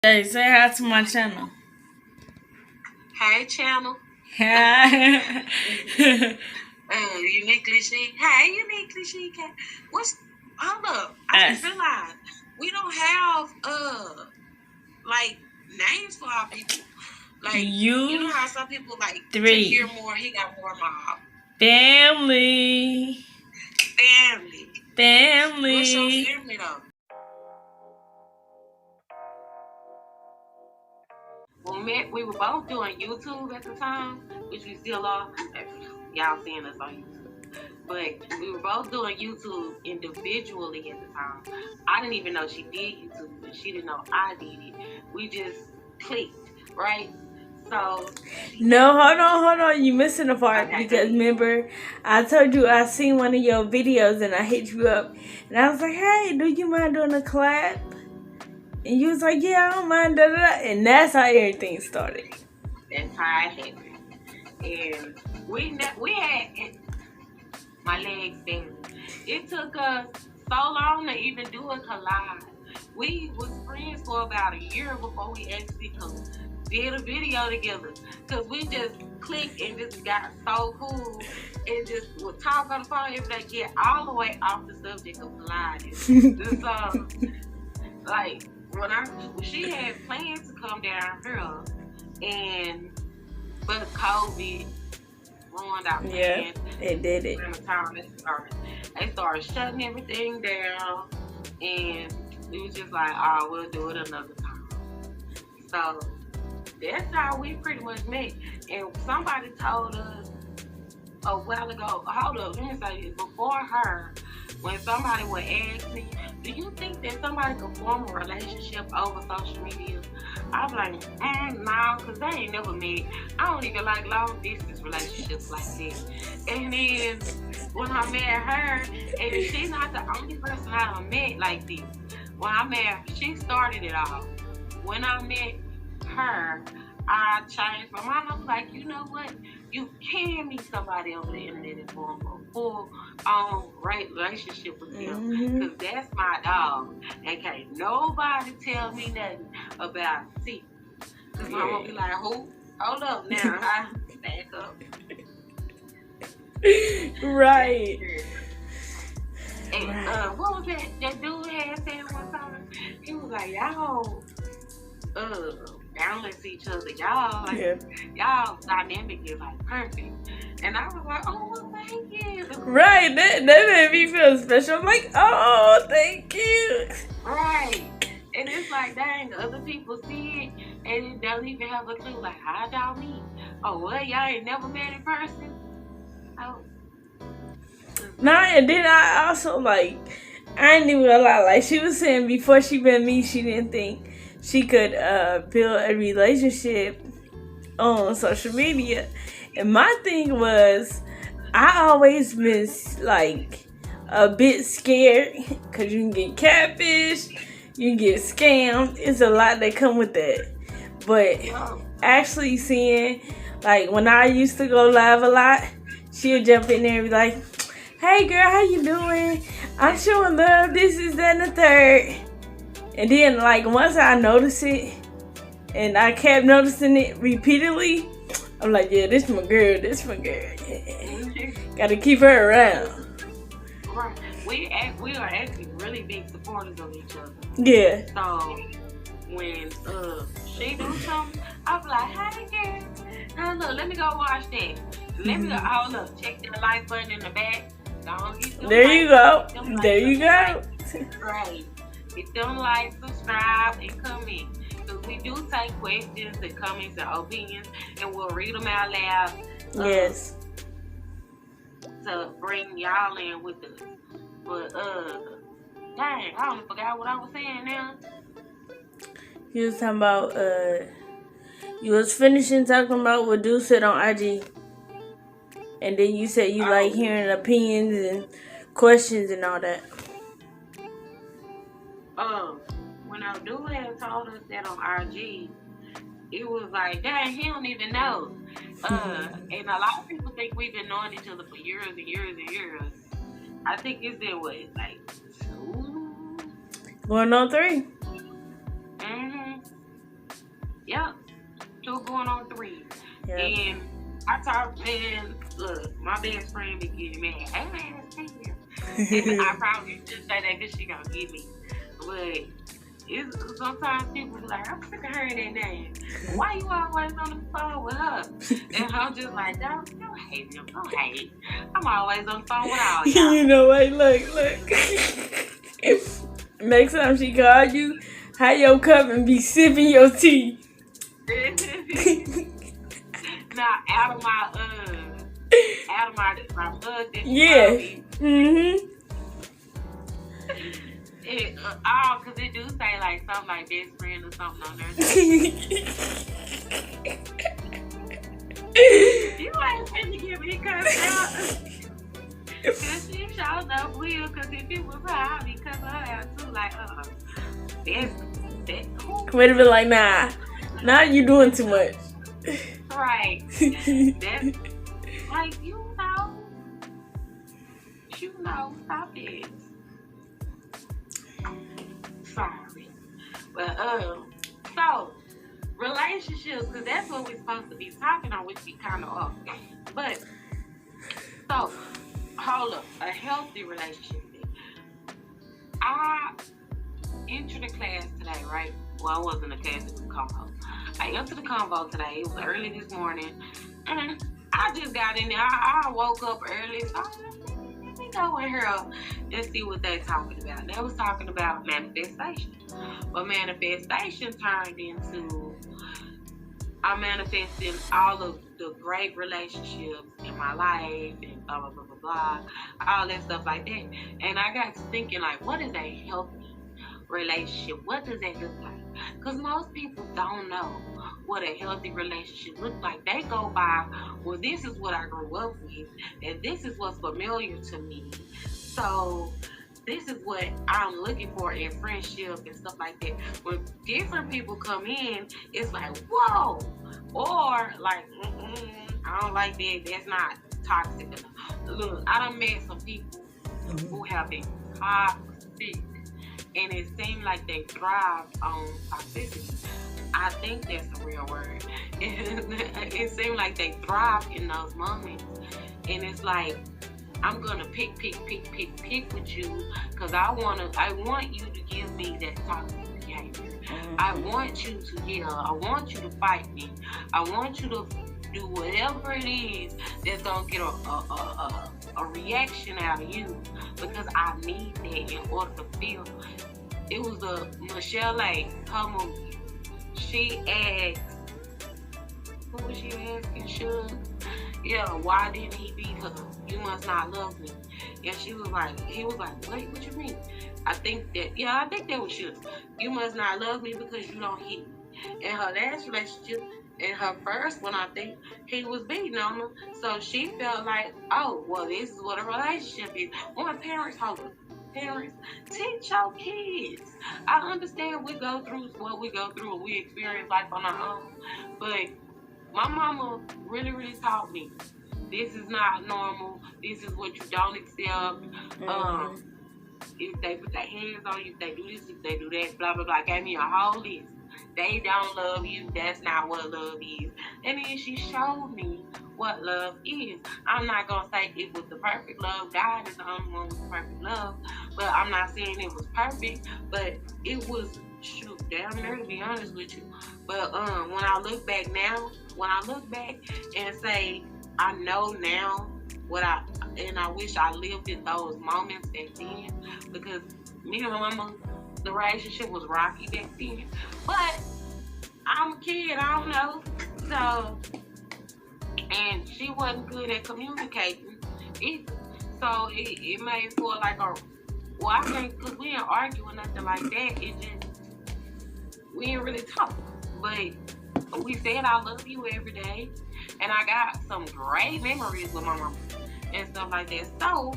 Hey, say hi to my channel. Hey, channel. Hi. Uniquely chic. Hey, uniquely chic. What's hold up? I just realized we don't have like names for our people. Like you know how some people like to hear more, he got more mob. Family. Family. What's your family though? When we were both doing YouTube at the time, which we still are. Y'all seeing us on YouTube. But we were both doing YouTube individually at the time. I didn't even know she did YouTube, and she didn't know I did it. We just clicked, right? So no, hold on. You missing a part because remember, I told you I seen one of your videos and I hit you up, and I was like, "Hey, do you mind doing a collab?" And you was like, "Yeah, I don't mind." Da, da, da. And that's how everything started. That's how it happened. And we had my legs family. It took us so long to even do a collab. We was friends for about a year before we actually did a video together. Cause we just clicked and just got so cool and just would talk on the phone every day, get all the way off the subject of colliding. Like when she had plans to come down here but COVID ruined our plans. Yeah, it did it. From the time they started shutting everything down, and it was just like, oh, we'll do it another time. So that's how we pretty much met. And somebody told us a while ago, hold up, let me say this, before her, when somebody would ask me, do you think that somebody could form a relationship over social media? I'm like, no, because they ain't never met. I don't even like long distance relationships like this. And then when I met her, and she's not the only person I done met like this. When I met her, she started it all. When I met her, I changed my mind. I'm like, you know what? You can meet somebody over the internet and form a full relationship with them. Because that's my dog. And can't nobody tell me nothing about it. Because I'm going to be like, who? Hold up now. I back up. Right. And what was that dude had said one time? He was like, y'all balance each other. Y'all dynamic is like perfect. And I was like, oh, well, thank you. Right, that made me feel special. I'm like, oh, thank you. Right. And it's like, dang, other people see it and it don't even have a clue. Like, how'd y'all meet? Oh, well, y'all ain't never met in person. Oh. Nah, and then I also like, I ain't even gonna lie. Like she was saying before she met me, she didn't think she could build a relationship on social media. And my thing was, I always been like a bit scared because you can get catfish, you can get scammed. It's a lot that come with that. But actually seeing, like when I used to go live a lot, she would jump in there and be like, hey girl, how you doing? I'm showing love, this, is that, and the third. And then like once I noticed it, and I kept noticing it repeatedly, I'm like, yeah, this my girl. Yeah. Gotta keep her around. Right. We are actually really big supporters of each other. Yeah. So when she do something, I'm like, hey girl, look, let me go watch that. Let me go, look, check the like button in the back. There you go. There you go. Right. Hit them likes, subscribe, and comment. Because we do take questions and comments and opinions, and we'll read them out loud. Yes. To bring y'all in with us. But, dang, I almost forgot what I was saying now. You was talking about, you was finishing talking about what Dude said on IG. And then you said you like hearing opinions and questions and all that. When our dude had told us that on IG, it was like, dang, he don't even know. And a lot of people think we've been knowing each other for years and years and years. I think it's been what, like 2? Going on 3. was going on 3. Yeah. And I talked, man, look, my best friend be getting mad. Hey, man, it's here. And I probably should say that because she gonna get me. But it's, sometimes people be like, I'm sick of hearing that name. Why you always on the phone with her? And I'm just like, don't hate me. Don't hate. I'm always on the phone with all y'all. You know what? Look. Next time she call you, have your cup and be sipping your tea. Now, out of my mug that you Yeah. me. Cause it do say like something like best friend or something on there. You ain't finna give me cussed out. Cause she showed up will, cause if it was her, I'd be cussing her out too. Like, that's Would have been like, nah, you doing too much. right. That's like, you know, stop it. Sorry. But, so, relationships, because that's what we're supposed to be talking on, which we kind of are. But, so, hold up. A healthy relationship. I entered the class today, right? Well, I wasn't in the class, it was a convo. I entered the convo today. It was early this morning. And I just got in there. I woke up early. So let me go in here and see what they're talking about. They was talking about manifestation. But manifestation turned into I'm manifesting all of the great relationships in my life and blah, blah, blah, blah, blah. All that stuff like that. And I got to thinking, like, what is a healthy relationship? What does that look like? Because most people don't know what a healthy relationship looks like. They go by, well, this is what I grew up with, and this is what's familiar to me. So this is what I'm looking for in friendship and stuff like that. When different people come in, it's like, whoa, or like, I don't like that. That's not toxic enough. Look, I done met some people who have been toxic, and it seemed like they thrive on toxicity. I think that's a real word. It seemed like they thrive in those moments, and it's like, I'm gonna pick with you because I want you to give me that toxic behavior. I want you to yell. I want you to fight me. I want you to do whatever it is that's gonna get a reaction out of you because I need that in order to feel. It was a Michelle A. her movie. She asked, what was she asking? Why didn't he beat her? You must not love me. And he was like, wait, what you mean? I think that was you. You must not love me because you don't hit me. In her last relationship, in her first one, I think he was beating on her. So she felt like, oh, well, this is what a relationship is. Parents teach your kids. I understand we go through what we go through and we experience life on our own. But my mama really, really taught me, this is not normal. This is what you don't accept. If they put their hands on you, if they do this, if they do that, blah, blah, blah. Gave me a whole list. They don't love you. That's not what love is. And then she showed me what love is. I'm not going to say it was the perfect love. God is the only one with perfect love. But I'm not saying it was perfect. But it was, damn near, to be honest with you. But when I look back and say, I know now and I wish I lived in those moments back then, because me and my mama, the relationship was rocky back then. But I'm a kid, I don't know. So, and she wasn't good at communicating either. So it made it feel like I think, because we didn't argue or nothing like that, we didn't really talk. But we said I love you every day. And I got some great memories with my mama and stuff like that. So,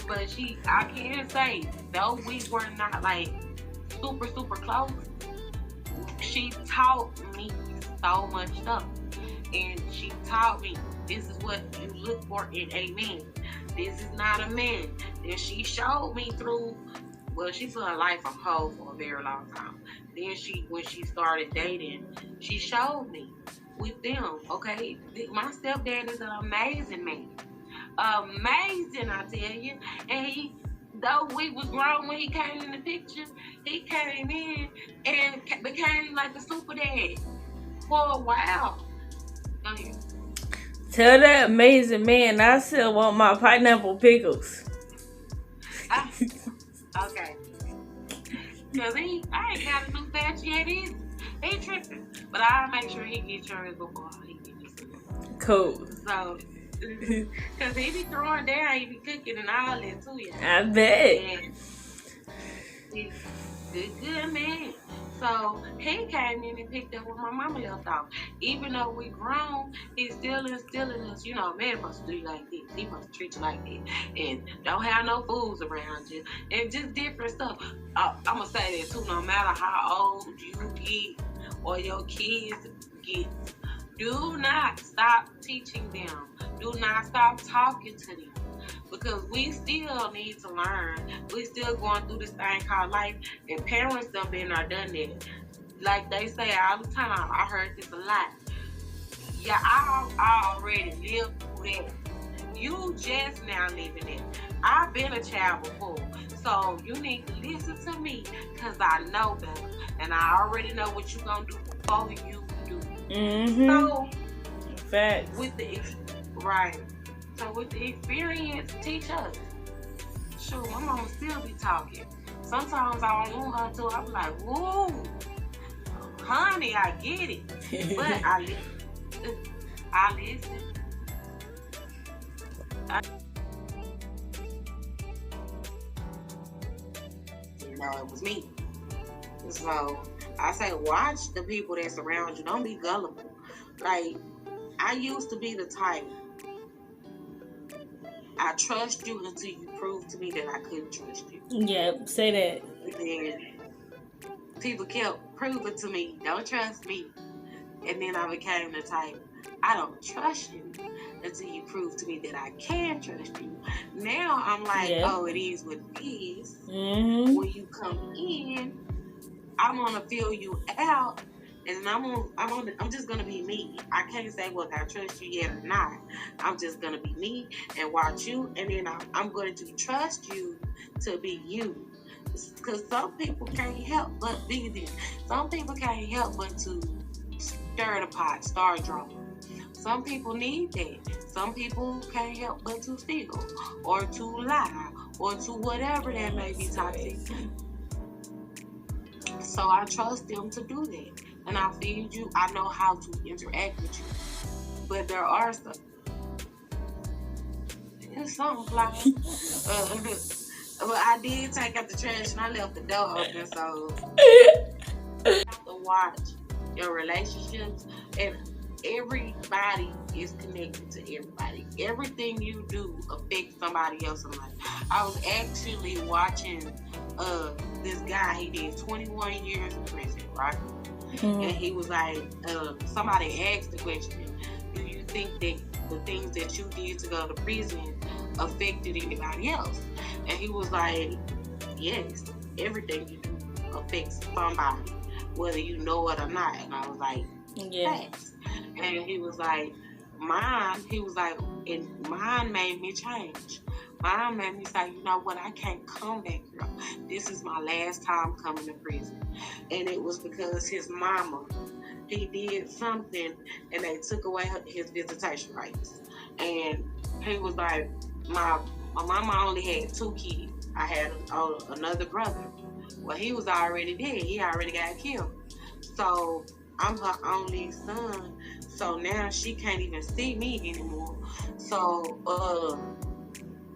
but I can't say, though we were not like super, super close, she taught me so much stuff. And she taught me, this is what you look for in a man. This is not a man. And she showed me through, well, she put her life on hold for a very long time. Then when she started dating, she showed me with them. Okay, my stepdad is an amazing man, amazing, I tell you. And though we was grown when he came in the picture, he came in and became like a super dad for a while. Tell that amazing man I still want my pineapple pickles. Okay. Because I ain't got a new batch yet either. He tripping. But I'll make sure he gets yours before he gets yours. Cool. So, because he be throwing down, he be cooking and all that too, I bet. And he's good man. So he came in and picked up where my mama left off. Even though we grown, he's still instilling us, you know, a man must do like this. He must treat you like this. And don't have no fools around you. And just different stuff. I'm going to say that too, no matter how old you get or your kids get, do not stop teaching them. Do not stop talking to them. Because we still need to learn. We still going through this thing called life. And parents done been there, done that. Like they say all the time. I heard this a lot. Yeah, I already lived through that. You just now living it. I've been a child before. So you need to listen to me. Because I know better. And I already know what you're going to do before you do. So, facts. Right. So with the experience, teach us. Sure, my mama still be talking. Sometimes I don't want her to. I'm like, woo, honey, I get it. But I listen. You know, it was me. So I say, watch the people that surround you. Don't be gullible. Like, I used to be the type. I trust you until you prove to me that I couldn't trust you. Yeah, say that. And people kept proving to me, don't trust me. And then I became the type, I don't trust you until you prove to me that I can trust you. Now I'm like, oh, it is what it is. When you come in, I'm gonna fill you out. And I'm just gonna be me. I can't say whether I trust you yet or not. I'm just gonna be me and watch you, and then I'm going to trust you to be you. Because some people can't help but be them. Some people can't help but to stir the pot, start drama. Some people need that. Some people can't help but to steal, or to lie, or to whatever that may be toxic. So I trust them to do that. And I feed you. I know how to interact with you. But there are some. There's something flying. But I did take out the trash and I left the door open. So you have to watch your relationships. And everybody is connected to everybody. Everything you do affects somebody else's life. I was actually watching this guy. He did 21 years in prison, right? And he was like, somebody asked the question, do you think that the things that you did to go to prison affected anybody else? And he was like, yes, everything you do affects somebody, whether you know it or not. And I was like, yes. And he was like, mine made me change. Mine made me say, you know what, I can't come back here. This is my last time coming to prison. And it was because his mama, he did something and they took away his visitation rights. And he was like, my mama only had 2 kids. I had another brother. Well, he was already dead. He already got killed. So I'm her only son. So now she can't even see me anymore. So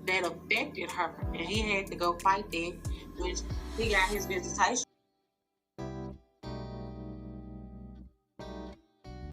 that affected her. And he had to go fight that, which he got his visitation